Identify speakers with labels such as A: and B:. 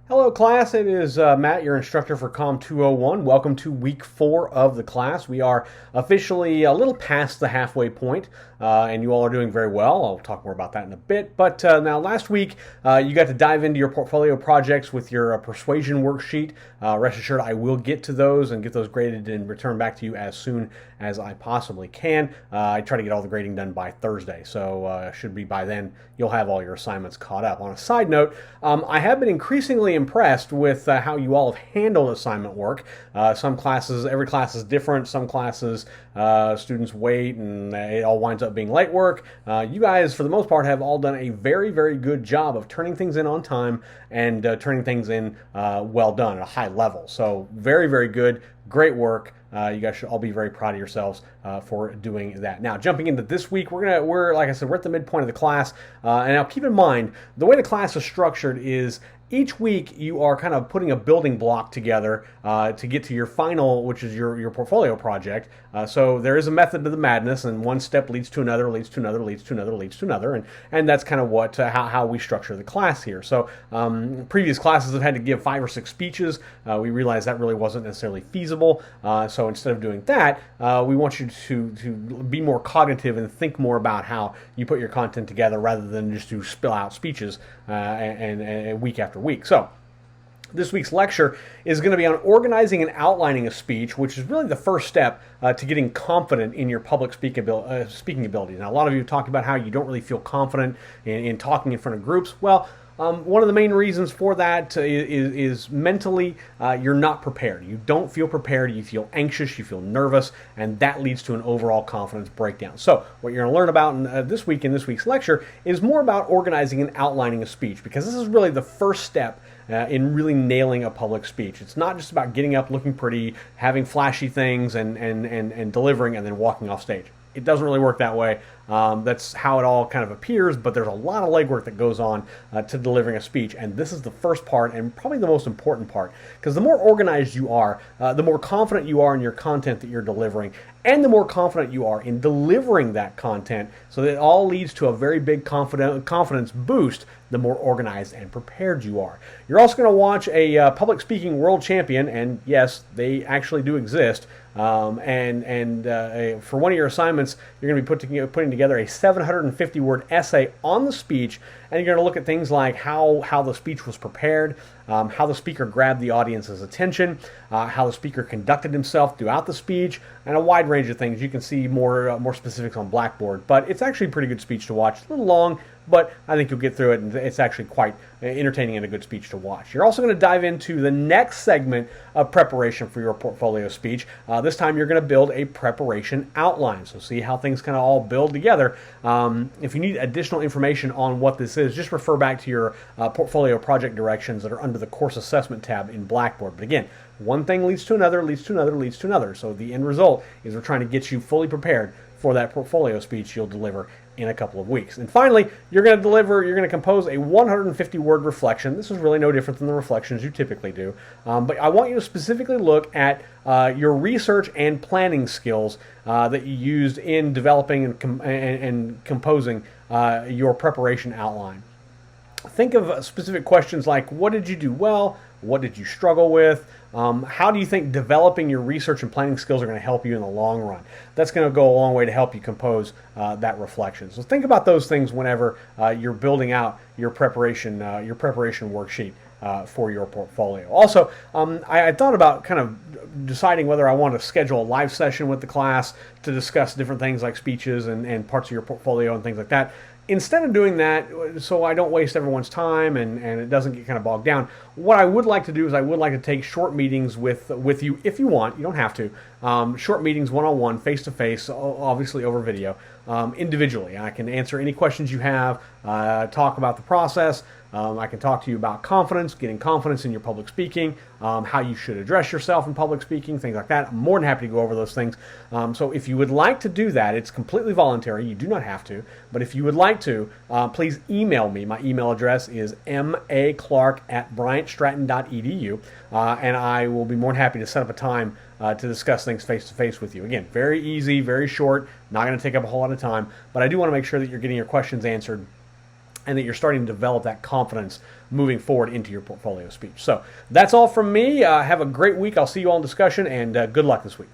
A: Hello class, it is Matt, your instructor for COMM201. Welcome to week 4 of the class. We are officially a little past the halfway point, and you all are doing very well. I'll talk more about that in a bit. But now last week, you got to dive into your portfolio projects with your persuasion worksheet. Rest assured, I will get to those and get those graded and return back to you as soon as I possibly can. I try to get all the grading done by Thursday, so should be by then you'll have all your assignments caught up. On a side note, I have been increasingly impressed with how you all have handled assignment work. Some classes, every class is different. Some classes, students wait and it all winds up being late work. You guys, for the most part, have all done a very, very good job of turning things in on time and turning things in well done at a high level. So very, very good. Great work. You guys should all be very proud of yourselves for doing that. Now, jumping into this week, we're like I said, we're at the midpoint of the class. And now keep in mind, the way the class is structured is each week you are kind of putting a building block together to get to your final, which is your portfolio project. So there is a method to the madness, and one step leads to another, leads to another, leads to another, leads to another, and that's kind of what how we structure the class here. So previous classes have had to give 5 or 6 speeches. We realized that really wasn't necessarily feasible. So instead of doing that, we want you to be more cognitive and think more about how you put your content together rather than just to spill out speeches and week after week. So this week's lecture is going to be on organizing and outlining a speech, which is really the first step to getting confident in your public speaking abilities. Now, a lot of you talk about how you don't really feel confident in talking in front of groups. Well, one of the main reasons for that is mentally you're not prepared. You don't feel prepared. You feel anxious. You feel nervous, and that leads to an overall confidence breakdown. So what you're going to learn about in this week's lecture is more about organizing and outlining a speech, because this is really the first step in really nailing a public speech. It's not just about getting up, looking pretty, having flashy things, and delivering, and then walking off stage. It doesn't really work that way. That's how it all kind of appears, but there's a lot of legwork that goes on to delivering a speech, and this is the first part and probably the most important part, because the more organized you are, the more confident you are in your content that you're delivering, and the more confident you are in delivering that content, so that it all leads to a very big confidence boost the more organized and prepared you are. You're also going to watch a public speaking world champion, and yes, they actually do exist. For one of your assignments, you're going to be putting together a 750-word essay on the speech, and you're going to look at things like how the speech was prepared, how the speaker grabbed the audience's attention, how the speaker conducted himself throughout the speech, and a wide range of things. You can see more specifics on Blackboard, but it's actually a pretty good speech to watch. It's a little long, but I think you'll get through it, and it's actually quite entertaining and a good speech to watch. You're also going to dive into the next segment of preparation for your portfolio speech. This time you're going to build a preparation outline, so see how things kind of all build together. If you need additional information on what this is, just refer back to your portfolio project directions that are under the course assessment tab in Blackboard. But again, one thing leads to another, leads to another, leads to another. So the end result is we're trying to get you fully prepared for that portfolio speech you'll deliver in a couple of weeks. And finally, you're going to compose a 150-word reflection. This is really no different than the reflections you typically do. But I want you to specifically look at your research and planning skills that you used in developing and composing your preparation outline. Think of specific questions like, what did you do well? What did you struggle with? How do you think developing your research and planning skills are going to help you in the long run? That's going to go a long way to help you compose that reflection. So think about those things whenever you're building out your preparation worksheet for your portfolio. Also, I thought about kind of deciding whether I want to schedule a live session with the class to discuss different things like speeches and parts of your portfolio and things like that. Instead of doing that, so I don't waste everyone's time and it doesn't get kind of bogged down, what I would like to do is I would like to take short meetings with you if you want. You don't have to. Short meetings, one-on-one, face-to-face, obviously over video, individually. I can answer any questions you have, talk about the process. I can talk to you about confidence, getting confidence in your public speaking, how you should address yourself in public speaking, things like that. I'm more than happy to go over those things. So if you would like to do that, it's completely voluntary. You do not have to. But if you would like to, please email me. My email address is maclark@bryantstratton.edu, and I will be more than happy to set up a time to discuss things face-to-face with you. Again, very easy, very short, not going to take up a whole lot of time, but I do want to make sure that you're getting your questions answered and that you're starting to develop that confidence moving forward into your portfolio speech. So that's all from me. Have a great week. I'll see you all in discussion, and good luck this week.